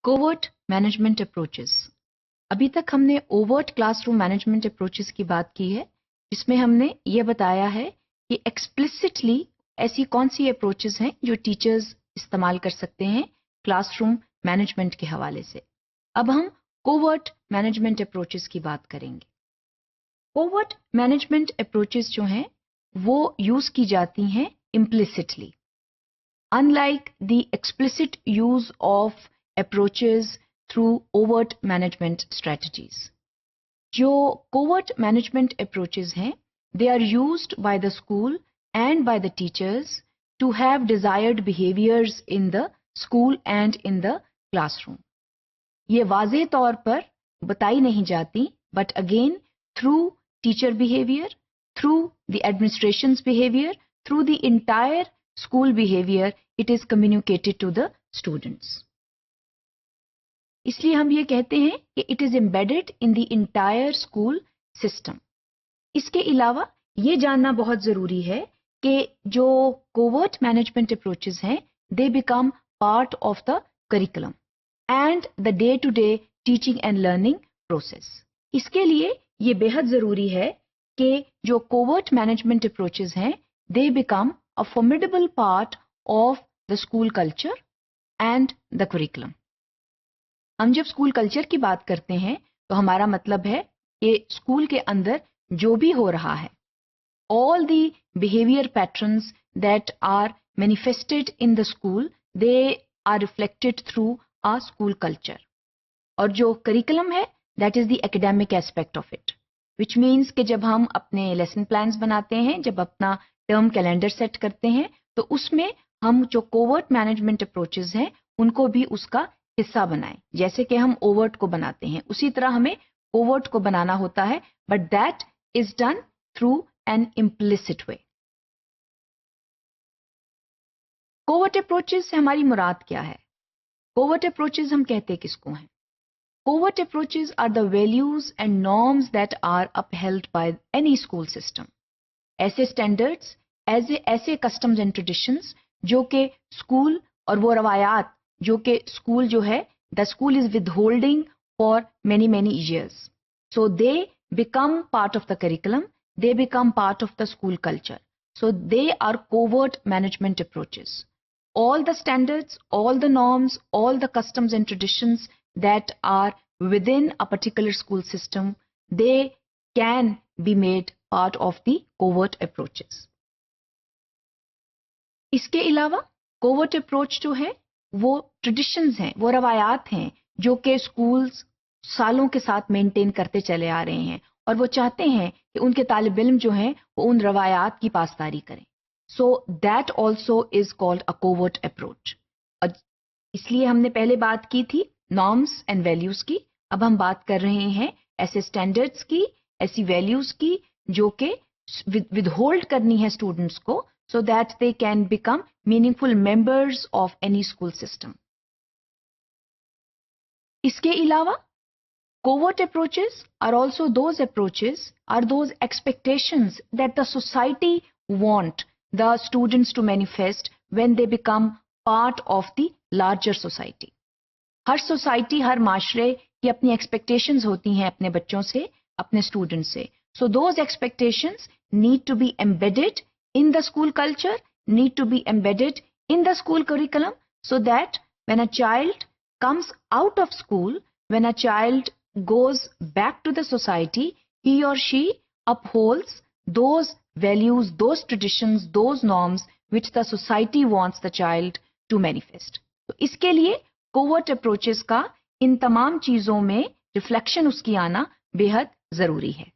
Covert management approaches. अभी तक हमने ओवर्ट क्लासरूम मैनेजमेंट अप्रोचेस की बात की है, जिसमें हमने ये बताया है कि एक्सप्लिसिटली ऐसी कौन सी अप्रोचेस हैं जो टीचर्स इस्तेमाल कर सकते हैं क्लासरूम मैनेजमेंट के हवाले से। अब हम कोवर्ट मैनेजमेंट अप्रोचेस की बात करेंगे। कोवर्ट मैनेजमेंट अप्रोचेस जो हैं वो यूज की जाती हैं implicitly, unlike the explicit use of approaches through overt management strategies. जो covert management approaches हैं, they are used by the school and by the teachers to have desired behaviors in the school and in the classroom. ये वाज़ेह तौर पर बताई नहीं जाती, but again through teacher behavior, through the administration's behavior, through the entire school behavior, it is communicated to the students. इसलिए हम ये कहते हैं कि it is embedded in the entire school system. इसके अलावा ये जानना बहुत जरूरी है कि जो covert management approaches हैं, they become part of the curriculum and the day-to-day teaching and learning process. इसके लिए ये बेहद जरूरी है कि जो covert management approaches हैं, they become a formidable part of the school culture and the curriculum. हम जब स्कूल कल्चर की बात करते हैं तो हमारा मतलब है कि स्कूल के अंदर जो भी हो रहा है, all the behavior patterns that are manifested in the school, they are reflected through our school culture. और जो करिकुलम है, that is the academic aspect of it, which means कि जब हम अपने lesson plans बनाते हैं, जब अपना टर्म कैलेंडर सेट करते हैं, तो उसमें हम जो कोवर्ट मैनेजमेंट अप्रोचेस हैं उनको भी उसका हिस्सा बनाएं। जैसे कि हम ओवर्ट को बनाते हैं, उसी तरह हमें कोवर्ट को बनाना होता है, but that is done through an implicit way. Covert approaches से हमारी मुराद क्या है? कोवर्ट अप्रोचेस हम कहते किसको हैं? Covert approaches are the values and norms that are upheld by any school system. ऐसे स्टैंडर्ड्स, ऐसे कस्टम्स एंड ट्रेडिशंस जो कि स्कूल और वो रवायात जो कि स्कूल जो है, the school is withholding for many years, so they become part of the curriculum, they become part of the school culture, so they are covert management approaches. All the standards, all the norms, all the customs and traditions that are within a particular school system, they can be made part of the covert approaches. इसके अलावा covert approach जो है वो traditions हैं, वो रवायात हैं जो कि स्कूल्स सालों के साथ मेंटेन करते चले आ रहे हैं और वो चाहते हैं कि उनके तालिब इल्म जो हैं वो उन रवायात की पासदारी करें. So that also is called a covert approach. इसलिए हमने पहले बात की थी नॉर्म्स एंड वैल्यूज की, अब हम बात कर रहे हैं ऐसे स्टैंडर्ड्स की, ऐसी वैल्यूज की जो कि विदहोल्ड करनी है स्टूडेंट्स को, so that they can become meaningful members of any school system. इसके अलावा covert approaches are also those approaches, are those expectations that the society want the students to manifest when they become part of the larger society. Her society, हर माशरे की अपनी expectations होती हैं अपने बच्चों से, अपने students से. So those expectations need to be embedded in the school culture, need to be embedded in the school curriculum, so that when a child comes out of school, when a child goes back to the society, he or she upholds those values, those traditions, those norms which the society wants the child to manifest. तो इसके लिए covert approaches का इन तमाम चीजों में reflection उसकी आना बेहद जरूरी है.